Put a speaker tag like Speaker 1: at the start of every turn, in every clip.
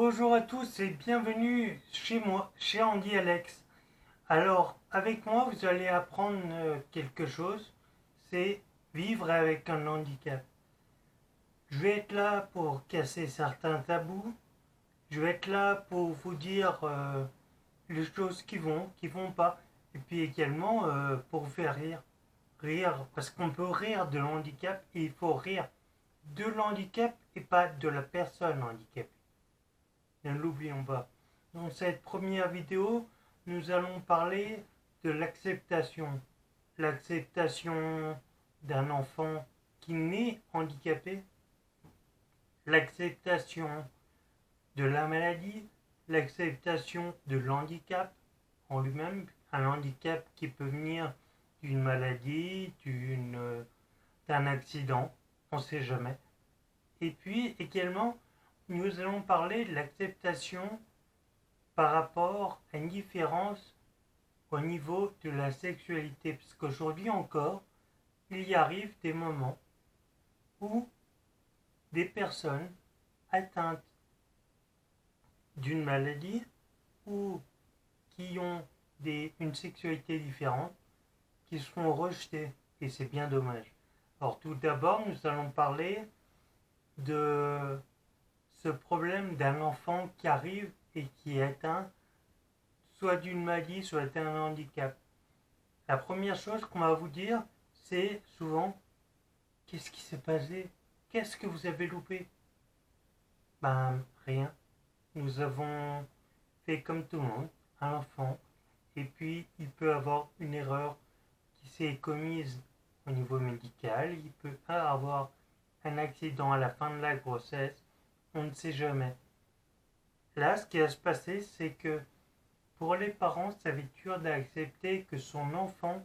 Speaker 1: Bonjour à tous et bienvenue chez moi, chez Andy Alex. Alors, avec moi, vous allez apprendre quelque chose, c'est vivre avec un handicap. Je vais être là pour casser certains tabous, je vais être là pour vous dire les choses qui vont pas, et puis également pour vous faire rire. Rire, parce qu'on peut rire de l'handicap et il faut rire de l'handicap et pas de la personne handicapée. Ne l'oublions pas. Dans cette première vidéo, nous allons parler de l'acceptation. L'acceptation d'un enfant qui naît handicapé, l'acceptation de la maladie, l'acceptation de l'handicap en lui-même, un handicap qui peut venir d'une maladie, d'un accident, on ne sait jamais. Et puis également, nous allons parler de l'acceptation par rapport à une différence au niveau de la sexualité. Parce qu'aujourd'hui encore, il y arrive des moments où des personnes atteintes d'une maladie ou qui ont une sexualité différente qui seront rejetées. Et c'est bien dommage. Alors tout d'abord, nous allons parler de ce problème d'un enfant qui arrive et qui est atteint soit d'une maladie, soit d'un handicap. La première chose qu'on va vous dire, c'est souvent qu'est-ce qui s'est passé? Qu'est-ce que vous avez loupé? Ben rien. Nous avons fait comme tout le monde, un enfant, et puis il peut avoir une erreur qui s'est commise au niveau médical, il peut avoir un accident à la fin de la grossesse, on ne sait jamais. Là, ce qui va se passer, c'est que pour les parents, ça va être dur d'accepter que son enfant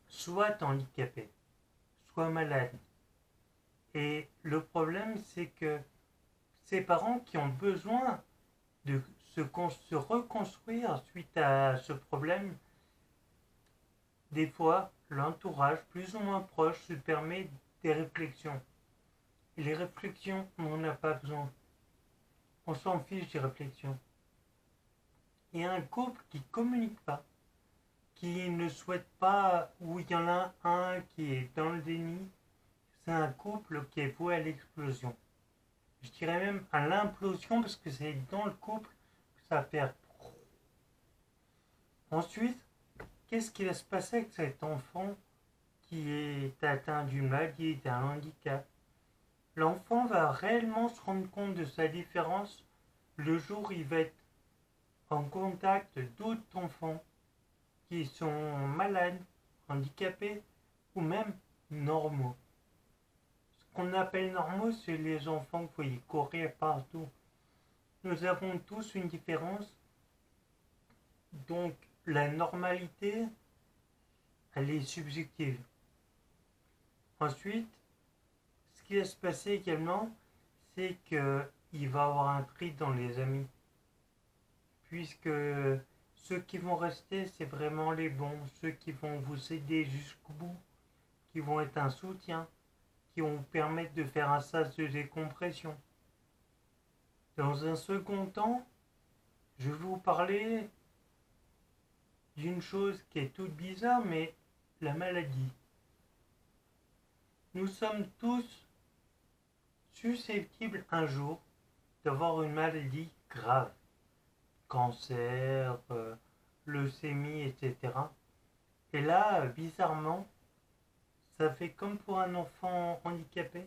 Speaker 1: soit handicapé, soit malade. Et le problème, c'est que ces parents qui ont besoin de se reconstruire suite à ce problème, des fois, l'entourage plus ou moins proche se permet des réflexions. Et les réflexions, on n'en a pas besoin. On s'en fiche des réflexions. Il y a un couple qui ne communique pas, qui ne souhaite pas, ou il y en a un qui est dans le déni, c'est un couple qui est voué à l'explosion. Je dirais même à l'implosion parce que c'est dans le couple que ça perd. Ensuite, qu'est-ce qui va se passer avec cet enfant qui est atteint d'une maladie, d'un handicap? L'enfant va réellement se rendre compte de sa différence le jour où il va être en contact d'autres enfants qui sont malades, handicapés ou même normaux. Ce qu'on appelle normaux, c'est les enfants que vous voyez courir partout. Nous avons tous une différence, donc la normalité, elle est subjective. Ensuite, ce qui va se passer également, c'est qu'il va y avoir un tri dans les amis. Puisque ceux qui vont rester, c'est vraiment les bons, ceux qui vont vous aider jusqu'au bout, qui vont être un soutien, qui vont vous permettre de faire un sas de décompression. Dans un second temps, je vais vous parler d'une chose qui est toute bizarre, mais la maladie. Nous sommes tous susceptibles un jour d'avoir une maladie grave. Cancer, leucémie, etc. Et là, bizarrement, ça fait comme pour un enfant handicapé.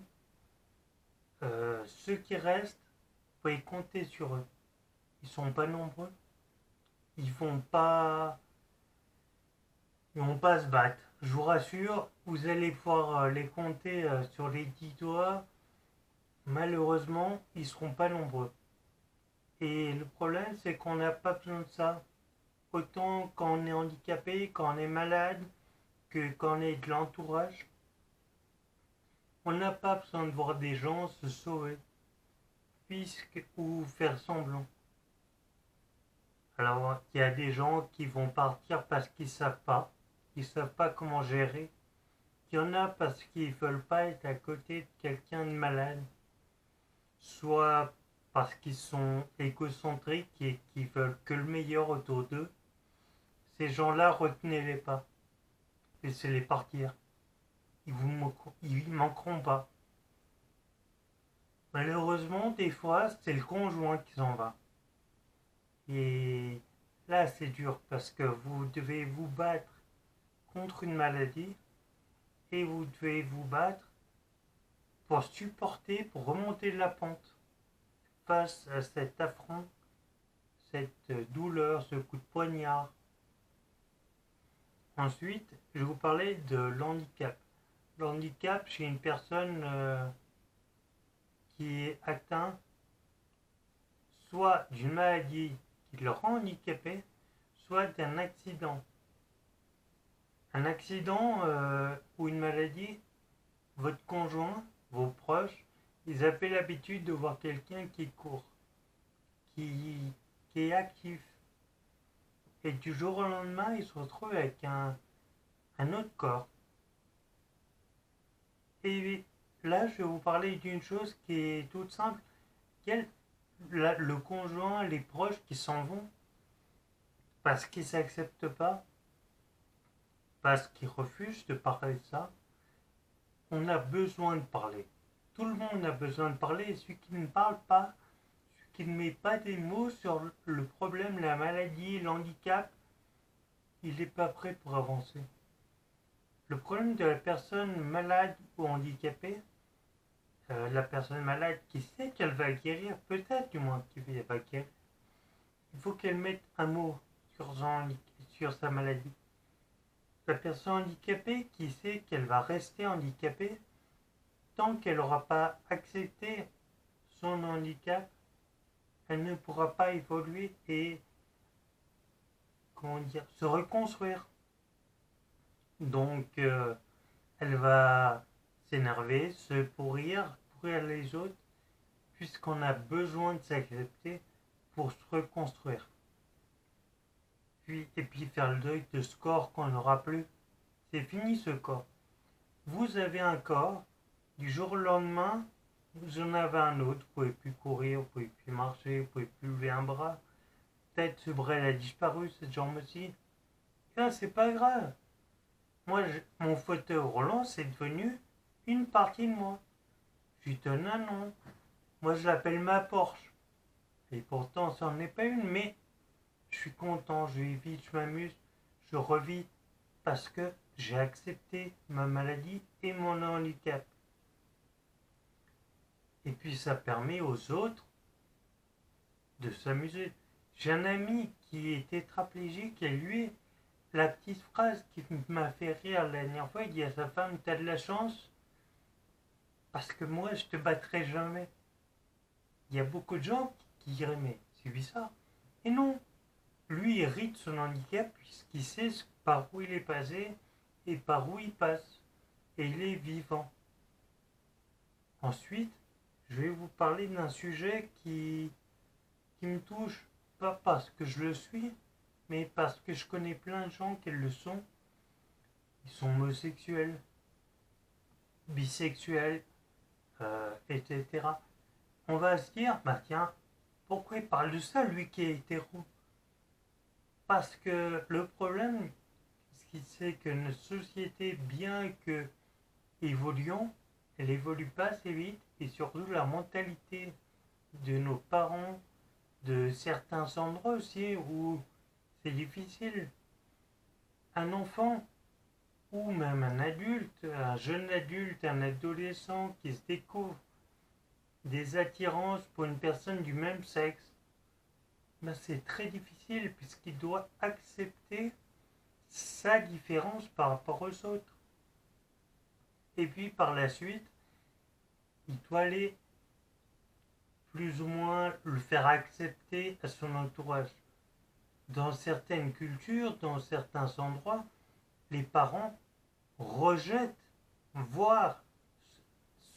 Speaker 1: Ceux qui restent, vous pouvez compter sur eux. Ils sont pas nombreux. Ils vont pas, ils vont pas se battre. Je vous rassure, vous allez pouvoir les compter sur les 10 doigts. Malheureusement, ils seront pas nombreux. Et le problème, c'est qu'on n'a pas besoin de ça. Autant quand on est handicapé, quand on est malade, que quand on est de l'entourage. On n'a pas besoin de voir des gens se sauver, ou faire semblant. Alors, il y a des gens qui vont partir parce qu'ils savent pas comment gérer. Il y en a parce qu'ils veulent pas être à côté de quelqu'un de malade, soit parce qu'ils sont égocentriques et qu'ils veulent que le meilleur autour d'eux, ces gens-là, retenez-les pas. Laissez-les partir. Ils manqueront pas. Malheureusement, des fois, c'est le conjoint qui s'en va. Et là, c'est dur parce que vous devez vous battre contre une maladie et vous devez vous battre pour supporter, pour remonter la pente face à cet affront, cette douleur, ce coup de poignard. Ensuite, je vais vous parler de l'handicap. L'handicap chez une personne qui est atteinte soit d'une maladie qui le rend handicapé, soit d'un accident. Un accident ou une maladie, votre conjoint, vos proches, ils avaient l'habitude de voir quelqu'un qui court, qui, qui est actif. Et du jour au lendemain, il se retrouve avec un autre corps. Et là, je vais vous parler d'une chose qui est toute simple. Le conjoint, les proches qui s'en vont parce qu'ils ne s'acceptent pas, parce qu'ils refusent de parler de ça. On a besoin de parler. Tout le monde a besoin de parler. Et celui qui ne parle pas, celui qui ne met pas des mots sur le problème, la maladie, l'handicap, il n'est pas prêt pour avancer. Le problème de la personne malade ou handicapée, la personne malade qui sait qu'elle va guérir, peut-être du moins qu'elle va guérir, il faut qu'elle mette un mot sur sa maladie. La personne handicapée qui sait qu'elle va rester handicapée, tant qu'elle n'aura pas accepté son handicap, elle ne pourra pas évoluer et se reconstruire. Donc, elle va s'énerver, se pourrir les autres, puisqu'on a besoin de s'accepter pour se reconstruire. Et puis faire le deuil de ce corps qu'on n'aura plus. C'est fini ce corps. Vous avez un corps, du jour au lendemain, vous en avez un autre, vous ne pouvez plus courir, vous ne pouvez plus marcher, vous ne pouvez plus lever un bras. Peut-être ce bras a disparu, cette jambe aussi. Et là, c'est pas grave. Moi, mon fauteuil roulant, c'est devenu une partie de moi. Je lui donne un nom. Moi, je l'appelle ma Porsche. Et pourtant, ça n'en est pas une, mais je suis content, je vis vite, je m'amuse, je revis parce que j'ai accepté ma maladie et mon handicap. Et puis, ça permet aux autres de s'amuser. J'ai un ami qui est tétraplégique et lui, la petite phrase qui m'a fait rire la dernière fois, il dit à sa femme, t'as de la chance parce que moi, je te battrai jamais. Il y a beaucoup de gens qui diraient, mais c'est bizarre. Et non, lui, il rit de son handicap puisqu'il sait par où il est passé et par où il passe. Et il est vivant. Ensuite, je vais vous parler d'un sujet qui me touche, pas parce que je le suis, mais parce que je connais plein de gens qui le sont. Ils sont homosexuels, bisexuels, etc. On va se dire, bah tiens, pourquoi il parle de ça, lui qui est hétéro? Parce que le problème, c'est que notre société, bien que évoluant, elle évolue pas assez vite, et surtout la mentalité de nos parents, de certains endroits aussi où c'est difficile. Un enfant ou même un adulte, un jeune adulte, un adolescent qui se découvre des attirances pour une personne du même sexe, ben c'est très difficile puisqu'il doit accepter sa différence par rapport aux autres. Et puis par la suite, il doit aller plus ou moins le faire accepter à son entourage. Dans certaines cultures, dans certains endroits, les parents rejettent, voire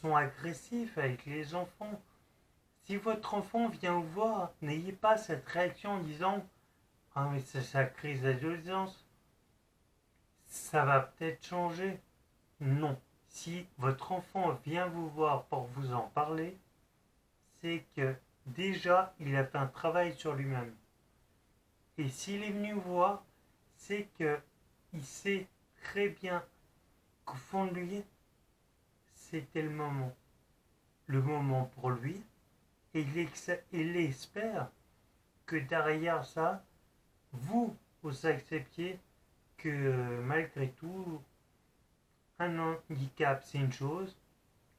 Speaker 1: sont agressifs avec les enfants. Si votre enfant vient vous voir, n'ayez pas cette réaction en disant ah mais c'est sa crise d'adolescence, ça va peut-être changer. Non. Si votre enfant vient vous voir pour vous en parler, c'est que déjà, il a fait un travail sur lui-même. Et s'il est venu voir, c'est que il sait très bien qu'au fond de lui, c'était le moment. Le moment pour lui. Et il espère que derrière ça, vous acceptiez que malgré tout, un handicap c'est une chose,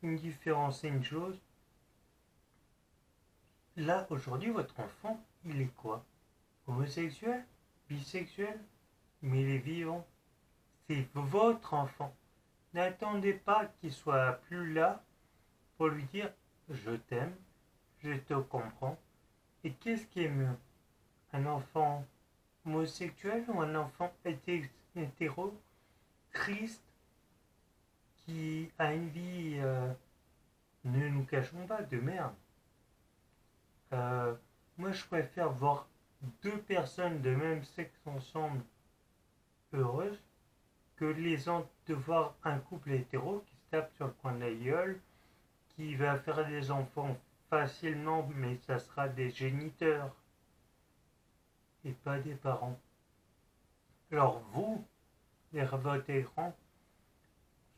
Speaker 1: une différence c'est une chose. Là, aujourd'hui, votre enfant, il est quoi? Homosexuel? Bisexuel? Mais il est vivant. C'est votre enfant. N'attendez pas qu'il soit plus là pour lui dire je t'aime, je te comprends. Et qu'est-ce qui est mieux? Un enfant homosexuel ou un enfant hétéro, triste, qui a une vie, ne nous cachons pas, de merde? Euh, Moi, je préfère voir deux personnes de même sexe ensemble heureuses que de voir un couple hétéro qui se tape sur le coin de la gueule, qui va faire des enfants facilement, mais ça sera des géniteurs et pas des parents. Alors vous, les votés grands,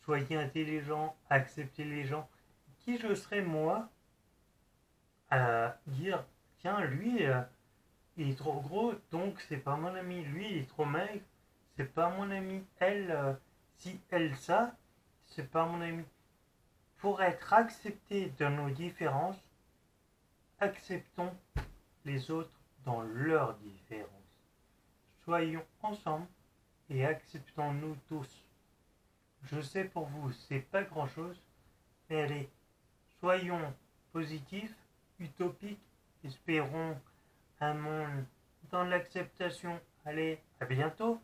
Speaker 1: soyez intelligents, acceptez les gens. Qui je serais moi à dire, tiens, lui, il est trop gros, donc c'est pas mon ami. Lui, il est trop maigre, c'est pas mon ami. Elle, si elle ça, c'est pas mon ami. Pour être accepté dans nos différences, acceptons les autres dans leurs différences. Soyons ensemble et acceptons-nous tous. Je sais pour vous, c'est pas grand chose, mais allez, soyons positifs, utopiques, espérons un monde dans l'acceptation. Allez, à bientôt!